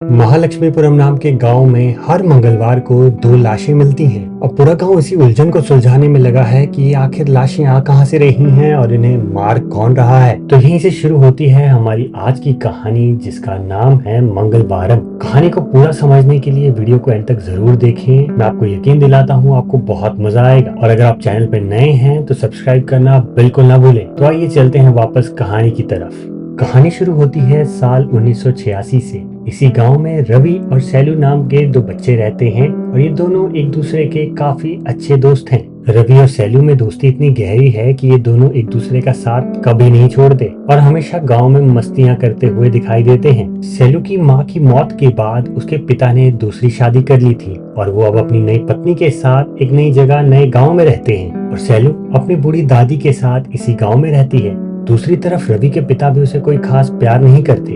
महालक्ष्मीपुरम नाम के गांव में हर मंगलवार को दो लाशें मिलती हैं और पूरा गांव इसी उलझन को सुलझाने में लगा है कि आखिर लाशें आ कहां से रही हैं और इन्हें मार कौन रहा है। तो यहीं से शुरू होती है हमारी आज की कहानी, जिसका नाम है मंगलवारम। कहानी को पूरा समझने के लिए वीडियो को एंड तक जरूर देखें। मैं आपको यकीन दिलाता हूँ आपको बहुत मजा आएगा। और अगर आप चैनल पर नए हैं तो सब्सक्राइब करना बिल्कुल ना भूलें। तो आइए चलते हैं वापस कहानी की तरफ। कहानी शुरू होती है साल 1986 से। इसी गांव में रवि और सैलू नाम के दो बच्चे रहते हैं और ये दोनों एक दूसरे के काफी अच्छे दोस्त हैं। रवि और सैलू में दोस्ती इतनी गहरी है कि ये दोनों एक दूसरे का साथ कभी नहीं छोड़ते और हमेशा गांव में मस्तियां करते हुए दिखाई देते हैं। सैलू की मां की मौत के बाद उसके पिता ने दूसरी शादी कर ली थी और वो अब अपनी नई पत्नी के साथ एक नई जगह नए गाँव में रहते हैं और सैलू अपनी बूढ़ी दादी के साथ इसी गाँव में रहती है। दूसरी तरफ रवि के पिता भी उसे कोई खास प्यार नहीं करते,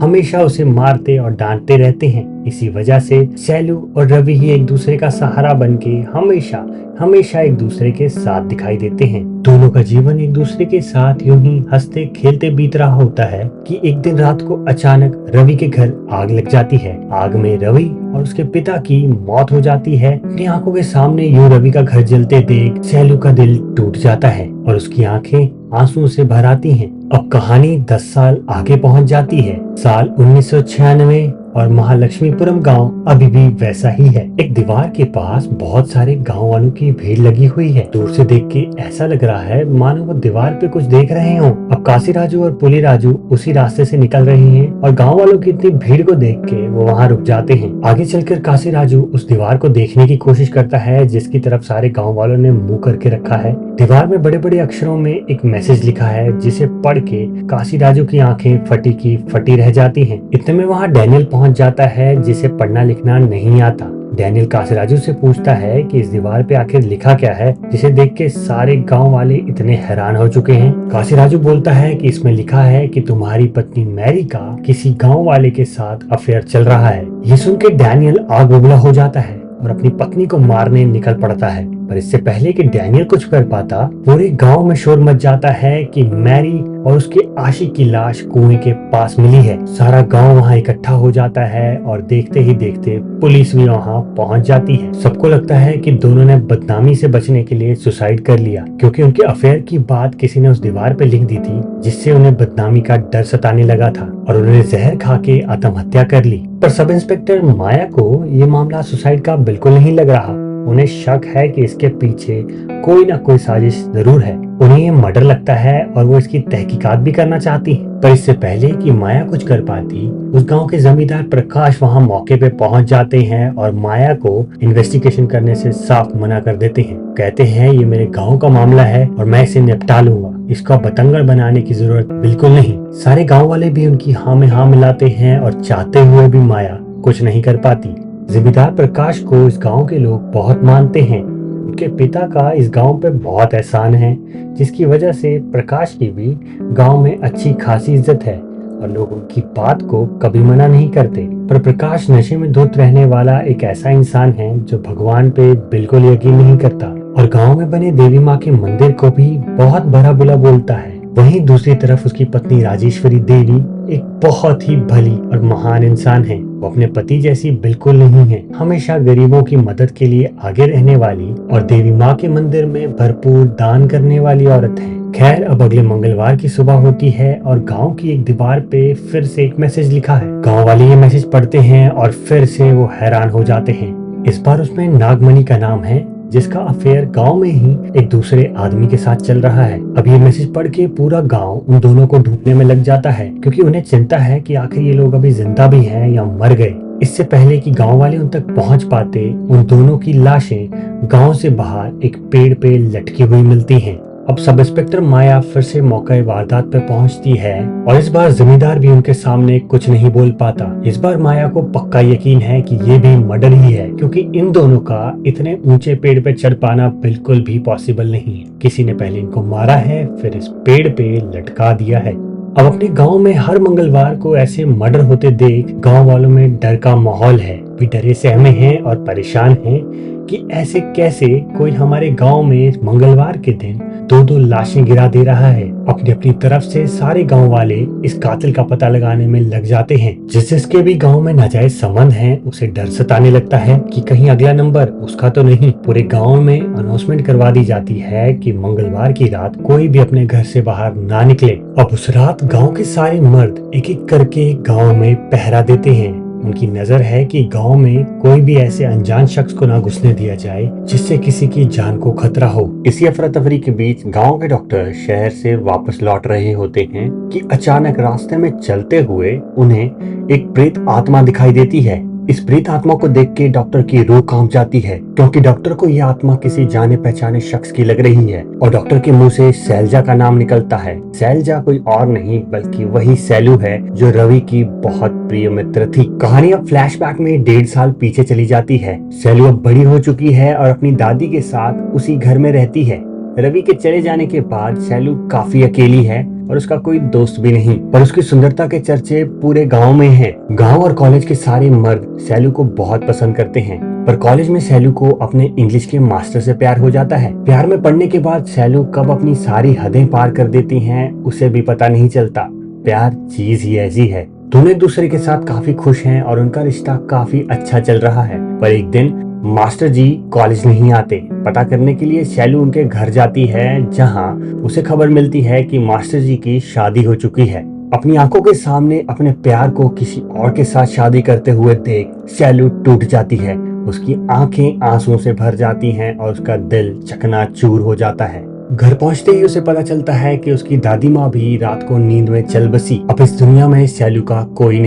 हमेशा उसे मारते और डांटते रहते हैं। इसी वजह से सैलू और रवि ही एक दूसरे का सहारा बनके हमेशा हमेशा एक दूसरे के साथ दिखाई देते हैं। दोनों का जीवन एक दूसरे के साथ यूं ही हंसते खेलते बीत रहा होता है कि एक दिन रात को अचानक रवि के घर आग लग जाती है। आग में रवि और उसके पिता की मौत हो जाती है। अपनी आंखों के सामने यूं रवि का घर जलते देख सैलू का दिल टूट जाता है और उसकी आंखें आंसुओं से भर आती हैं। अब कहानी 10 साल आगे पहुंच जाती है, साल 1996, और महालक्ष्मीपुरम गांव अभी भी वैसा ही है। एक दीवार के पास बहुत सारे गांव वालों की भीड़ लगी हुई है। दूर से देख के ऐसा लग रहा है मानो वो दीवार पे कुछ देख रहे हों। अब काशी राजू और पुली राजू उसी रास्ते से निकल रहे हैं और गांव वालों की इतनी भीड़ को देख के वो वहाँ रुक जाते हैं। आगे चलकर काशी राजू उस दीवार को देखने की कोशिश करता है जिसकी तरफ सारे गाँव वालों ने मुँह करके रखा है। दीवार में बड़े बड़े अक्षरों में एक मैसेज लिखा है जिसे पढ़ के काशी राजू की आंखें फटी की फटी रह जाती हैं। इतने में वहाँ डैनियल पहुंच जाता है जिसे पढ़ना लिखना नहीं आता। डैनियल काशीराजू से पूछता है कि इस दीवार पे आखिर लिखा क्या है, जिसे देख के सारे गांव वाले इतने हैरान हो चुके हैं। काशीराजू बोलता है कि इसमें लिखा है कि तुम्हारी पत्नी मैरी का किसी गांव वाले के साथ अफेयर चल रहा है। ये सुन के डैनियल आग बबूला हो जाता है और अपनी पत्नी को मारने निकल पड़ता है। पर इससे पहले कि डैनियल कुछ कर पाता, पूरे गांव में शोर मच जाता है कि मैरी और उसके आशिक की लाश कुएं के पास मिली है। सारा गांव वहां इकट्ठा हो जाता है और देखते ही देखते पुलिस भी वहां पहुंच जाती है। सबको लगता है कि दोनों ने बदनामी से बचने के लिए सुसाइड कर लिया, क्योंकि उनके अफेयर की बात किसी ने उस दीवार पे लिख दी थी जिससे उन्हें बदनामी का डर सताने लगा था और उन्होंने जहर खा के आत्महत्या कर ली। पर सब इंस्पेक्टर माया को ये मामला सुसाइड का बिल्कुल नहीं लग रहा। उन्हें शक है कि इसके पीछे कोई ना कोई साजिश जरूर है। उन्हें ये मर्डर लगता है और वो इसकी तहकीकात भी करना चाहती है। पर इससे पहले कि माया कुछ कर पाती, उस गांव के जमींदार प्रकाश वहां मौके पे पहुंच जाते हैं और माया को इन्वेस्टिगेशन करने से साफ मना कर देते हैं। कहते हैं ये मेरे गांव का मामला है और मैं इसे निपटा लूंगा, इसका बतंगड़ बनाने की जरूरत बिल्कुल नहीं। सारे गाँव वाले भी उनकी हाँ में हाँ मिलाते हैं और चाहते हुए भी माया कुछ नहीं कर पाती। जमींदार प्रकाश को इस गांव के लोग बहुत मानते हैं। उनके पिता का इस गांव पे बहुत एहसान है, जिसकी वजह से प्रकाश की भी गांव में अच्छी खासी इज्जत है और लोग उनकी बात को कभी मना नहीं करते। पर प्रकाश नशे में धुत रहने वाला एक ऐसा इंसान है जो भगवान पे बिल्कुल यकीन नहीं करता और गांव में बने देवी माँ के मंदिर को भी बहुत भला बुरा बोलता है। वहीं दूसरी तरफ उसकी पत्नी राजेश्वरी देवी एक बहुत ही भली और महान इंसान है। वो अपने पति जैसी बिल्कुल नहीं है, हमेशा गरीबों की मदद के लिए आगे रहने वाली और देवी माँ के मंदिर में भरपूर दान करने वाली औरत है। खैर, अब अगले मंगलवार की सुबह होती है और गांव की एक दीवार पे फिर से एक मैसेज लिखा है। गांव वाले ये मैसेज पढ़ते हैं और फिर से वो हैरान हो जाते हैं। इस बार उसमें नागमणि का नाम है, जिसका अफेयर गांव में ही एक दूसरे आदमी के साथ चल रहा है। अब ये मैसेज पढ़ के पूरा गांव उन दोनों को ढूंढने में लग जाता है, क्योंकि उन्हें चिंता है कि आखिर ये लोग अभी जिंदा भी हैं या मर गए। इससे पहले कि गांव वाले उन तक पहुंच पाते, उन दोनों की लाशें गांव से बाहर एक पेड़ पे लटकी हुई मिलती हैं। अब सब इंस्पेक्टर माया फिर से मौके वारदात पे पहुंचती है और इस बार जमींदार भी उनके सामने कुछ नहीं बोल पाता। इस बार माया को पक्का यकीन है कि ये भी मर्डर ही है, क्योंकि इन दोनों का इतने ऊंचे पेड़ पे चढ़ पाना बिल्कुल भी पॉसिबल नहीं है। किसी ने पहले इनको मारा है, फिर इस पेड़ पे लटका दिया है। अब अपने गांव में हर मंगलवार को ऐसे मर्डर होते देख गांव वालों में डर का माहौल है। वे डरे सहमे हैं और परेशान हैं कि ऐसे कैसे कोई हमारे गांव में मंगलवार के दिन दो दो लाशें गिरा दे रहा है। अपनी अपनी तरफ से सारे गांव वाले इस कातिल का पता लगाने में लग जाते हैं। जिसके भी गांव में नाजायज संबंध है उसे डर सताने लगता है कि कहीं अगला नंबर उसका तो नहीं। पूरे गांव में अनाउंसमेंट करवा दी जाती है कि मंगलवार की रात कोई भी अपने घर से बाहर ना निकले। अब उस रात गांव के सारे मर्द एक एक करके गांव में पहरा देते हैं। उनकी नजर है कि गांव में कोई भी ऐसे अनजान शख्स को ना घुसने दिया जाए जिससे किसी की जान को खतरा हो। इसी अफरा तफरी के बीच गांव के डॉक्टर शहर से वापस लौट रहे होते हैं कि अचानक रास्ते में चलते हुए उन्हें एक प्रेत आत्मा दिखाई देती है। इस प्रेत आत्मा को देख के डॉक्टर की रूह कांप जाती है, क्योंकि डॉक्टर को यह आत्मा किसी जाने पहचाने शख्स की लग रही है और डॉक्टर के मुंह से शैलजा का नाम निकलता है। शैलजा कोई और नहीं बल्कि वही सैलू है जो रवि की बहुत प्रिय मित्र थी। कहानी अब फ्लैशबैक में 1.5 साल पीछे चली जाती है। सैलू अब बड़ी हो चुकी है और अपनी दादी के साथ उसी घर में रहती है। रवि के चले जाने के बाद सैलू काफी अकेली है और उसका कोई दोस्त भी नहीं, पर उसकी सुंदरता के चर्चे पूरे गांव में हैं। गांव और कॉलेज के सारे मर्द सैलू को बहुत पसंद करते हैं, पर कॉलेज में सैलू को अपने इंग्लिश के मास्टर से प्यार हो जाता है। प्यार में पड़ने के बाद सैलू कब अपनी सारी हदें पार कर देती हैं उसे भी पता नहीं चलता। प्यार चीज ही ऐसी है। दोनों एक दूसरे के साथ काफी खुश हैं और उनका रिश्ता काफी अच्छा चल रहा है। पर एक दिन मास्टर जी कॉलेज नहीं आते। पता करने के लिए सैलू उनके घर जाती है, जहां उसे खबर मिलती है कि मास्टर जी की शादी हो चुकी है। अपनी आंखों के सामने अपने प्यार को किसी और के साथ शादी करते हुए देख सैलू टूट जाती है। उसकी आंखें आंसुओं से भर जाती हैं और उसका दिल चकनाचूर हो जाता है। घर पहुंचते ही उसे पता चलता है कि उसकी दादी माँ भी रात को नींद में चल बसी। अब इस दुनिया में सैलू का कोई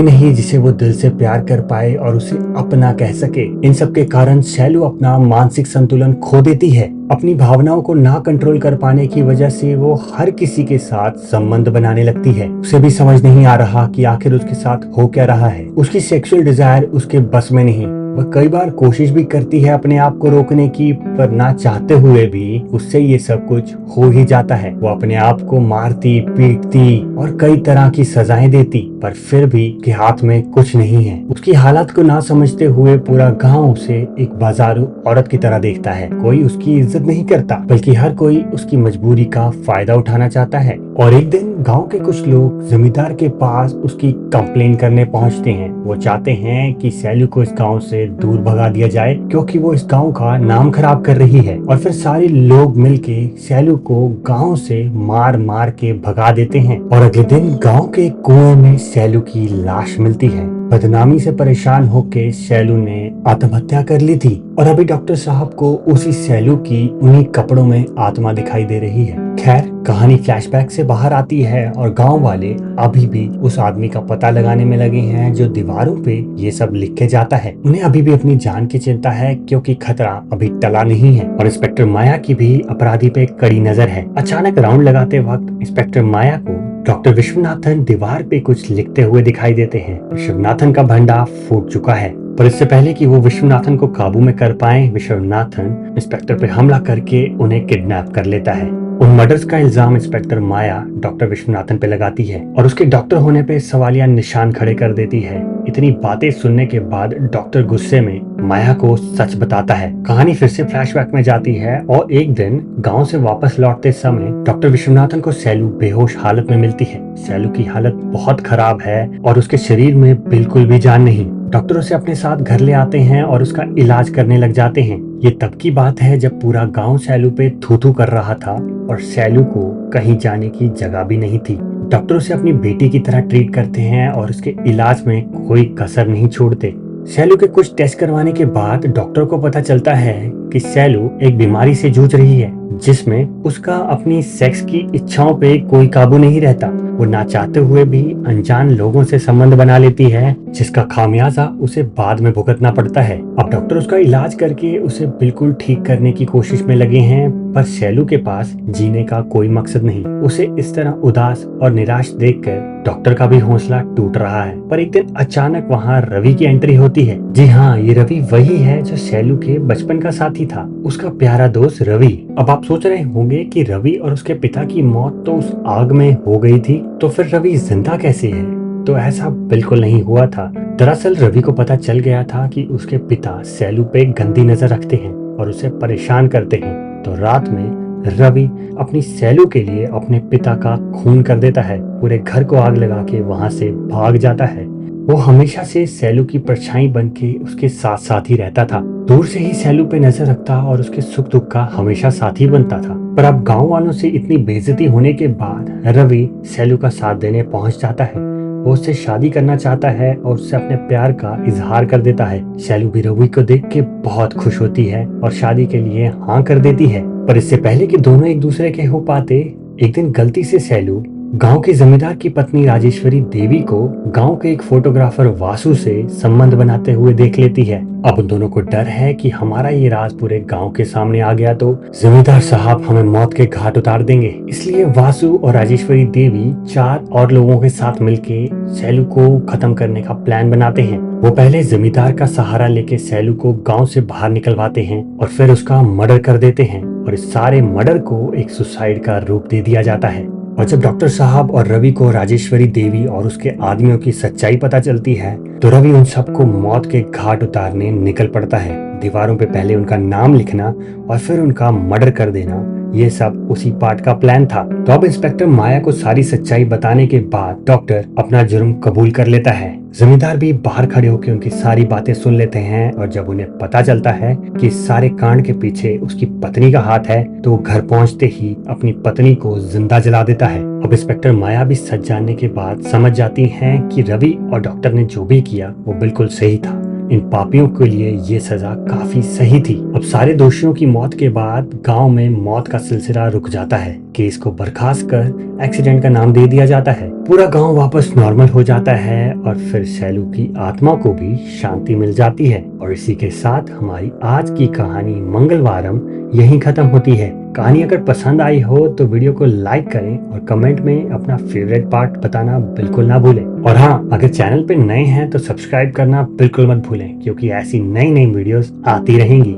नहीं जिसे वो दिल से प्यार कर पाए और उसे अपना कह सके। इन सब के कारण सैलू अपना मानसिक संतुलन खो देती है। अपनी भावनाओं को ना कंट्रोल कर पाने की वजह से वो हर किसी के साथ संबंध बनाने लगती है। उसे भी समझ नहीं आ रहा कि आखिर उसके साथ हो क्या रहा है। उसकी सेक्सुअल डिजायर उसके बस में नहीं। वह कई बार कोशिश भी करती है अपने आप को रोकने की, पर ना चाहते हुए भी उससे ये सब कुछ हो ही जाता है। वो अपने आप को मारती पीटती और कई तरह की सजाएं देती, पर फिर भी के हाथ में कुछ नहीं है। उसकी हालत को ना समझते हुए पूरा गांव उसे एक बाजारू औरत की तरह देखता है। कोई उसकी इज्जत नहीं करता, बल्कि हर कोई उसकी मजबूरी का फायदा उठाना चाहता है। और एक दिन गांव के कुछ लोग जमींदार के पास उसकी कंप्लेन करने पहुंचते हैं। वो चाहते हैं कि सैलू को इस गांव से दूर भगा दिया जाए, क्योंकि वो इस गांव का नाम खराब कर रही है। और फिर सारे लोग मिलके सैलू को गांव से मार मार के भगा देते हैं। और अगले दिन गांव के कुएं में सैलू की लाश मिलती है। बदनामी से परेशान होके सैलू ने आत्महत्या कर ली थी और अभी डॉक्टर साहब को उसी सैलू की उन्हीं कपड़ों में आत्मा दिखाई दे रही है। खैर, कहानी फ्लैशबैक से बाहर आती है और गांव वाले अभी भी उस आदमी का पता लगाने में लगे हैं जो दीवारों पे ये सब लिख के जाता है। उन्हें अभी भी अपनी जान की चिंता है, क्योंकि खतरा अभी टला नहीं है और इंस्पेक्टर माया की भी अपराधी पे कड़ी नजर है। अचानक राउंड लगाते वक्त इंस्पेक्टर माया को डॉक्टर विश्वनाथन दीवार पे कुछ लिखते हुए दिखाई देते हैं। विश्वनाथन का भंडा फूट चुका है, पर इससे पहले कि वो विश्वनाथन को काबू में कर पाए, विश्वनाथन इंस्पेक्टर पे हमला करके उन्हें किडनैप कर लेता है। उन मर्डर्स का इल्जाम इंस्पेक्टर माया डॉक्टर विश्वनाथन पे लगाती है और उसके डॉक्टर होने पे सवालिया निशान खड़े कर देती है। इतनी बातें सुनने के बाद डॉक्टर गुस्से में माया को सच बताता है। कहानी फिर से फ्लैशबैक में जाती है और एक दिन गांव से वापस लौटते समय डॉक्टर विश्वनाथन को सैलू बेहोश हालत में मिलती है। सैलू की हालत बहुत खराब है और उसके शरीर में बिल्कुल भी जान नहीं। डॉक्टर उसे अपने साथ घर ले आते हैं और उसका इलाज करने लग जाते हैं। ये तब की बात है जब पूरा गांव सैलू पे थू-थू कर रहा था और सैलू को कहीं जाने की जगह भी नहीं थी। डॉक्टर उसे अपनी बेटी की तरह ट्रीट करते हैं और उसके इलाज में कोई कसर नहीं छोड़ते। सैलू के कुछ टेस्ट करवाने के बाद डॉक्टर को पता चलता है कि सैलू एक बीमारी से जूझ रही है, जिसमें उसका अपनी सेक्स की इच्छाओं पे कोई काबू नहीं रहता। वो ना चाहते हुए भी अनजान लोगों से संबंध बना लेती है, जिसका खामियाजा उसे बाद में भुगतना पड़ता है। अब डॉक्टर उसका इलाज करके उसे बिल्कुल ठीक करने की कोशिश में लगे हैं, पर सैलू के पास जीने का कोई मकसद नहीं। उसे इस तरह उदास और निराश देखकर डॉक्टर का भी हौसला टूट रहा है। पर एक दिन अचानक वहाँ रवि की एंट्री होती है। जी हाँ, ये रवि वही है जो सैलू के बचपन का साथी था, उसका प्यारा दोस्त रवि। अब आप सोच रहे होंगे कि रवि और उसके पिता की मौत तो उस आग में हो गई थी, तो फिर रवि जिंदा कैसे है? तो ऐसा बिल्कुल नहीं हुआ था। दरअसल रवि को पता चल गया था कि उसके पिता सैलू पे गंदी नजर रखते हैं और उसे परेशान करते हैं। तो रात में रवि अपनी सैलू के लिए अपने पिता का खून कर देता है, पूरे घर को आग लगा के वहां से भाग जाता है। वो हमेशा से सैलू की परछाई बन के उसके साथ साथ ही रहता था, दूर से ही सैलू पे नजर रखता और उसके सुख दुख का हमेशा साथी बनता था। पर अब गांव वालों से इतनी बेइज्जती होने के बाद रवि सैलू का साथ देने पहुंच जाता है। वो उससे शादी करना चाहता है और उससे अपने प्यार का इजहार कर देता है। सैलू भी रवि को देख के बहुत खुश होती है और शादी के लिए हाँ कर देती है। पर इससे पहले कि दोनों एक दूसरे के हो पाते, एक दिन गलती से सैलू गांव के जमींदार की पत्नी राजेश्वरी देवी को गांव के एक फोटोग्राफर वासु से संबंध बनाते हुए देख लेती है। अब उन दोनों को डर है कि हमारा ये राज पूरे गांव के सामने आ गया तो जमींदार साहब हमें मौत के घाट उतार देंगे। इसलिए वासु और राजेश्वरी देवी 4 और लोगों के साथ मिलके सैलू को खत्म करने का प्लान बनाते हैं। वो पहले जमींदार का सहारा लेके सैलू को गांव से बाहर निकलवाते हैं और फिर उसका मर्डर कर देते हैं और इस सारे मर्डर को एक सुसाइड का रूप दे दिया जाता है। और जब डॉक्टर साहब और रवि को राजेश्वरी देवी और उसके आदमियों की सच्चाई पता चलती है तो रवि उन सबको मौत के घाट उतारने निकल पड़ता है। दीवारों पे पहले उनका नाम लिखना और फिर उनका मर्डर कर देना, ये सब उसी पार्ट का प्लान था। तो अब इंस्पेक्टर माया को सारी सच्चाई बताने के बाद डॉक्टर अपना जुर्म कबूल कर लेता है। जमींदार भी बाहर खड़े होकर उनकी सारी बातें सुन लेते हैं और जब उन्हें पता चलता है कि इस सारे कांड के पीछे उसकी पत्नी का हाथ है तो वो घर पहुंचते ही अपनी पत्नी को जिंदा जला देता है। अब इंस्पेक्टर माया भी सच जानने के बाद समझ जाती हैं कि रवि और डॉक्टर ने जो भी किया वो बिल्कुल सही था। इन पापियों के लिए ये सजा काफी सही थी। अब सारे दोषियों की मौत के बाद गांव में मौत का सिलसिला रुक जाता है। केस को बर्खास्त कर एक्सीडेंट का नाम दे दिया जाता है। पूरा गांव वापस नॉर्मल हो जाता है और फिर सैलू की आत्मा को भी शांति मिल जाती है। और इसी के साथ हमारी आज की कहानी मंगलवारम यहीं खत्म होती है। कहानी अगर पसंद आई हो तो वीडियो को लाइक करें और कमेंट में अपना फेवरेट पार्ट बताना बिल्कुल ना भूलें। और हाँ, अगर चैनल पे नए हैं तो सब्सक्राइब करना बिल्कुल मत भूलें क्योंकि ऐसी नई नई वीडियोस आती रहेंगी।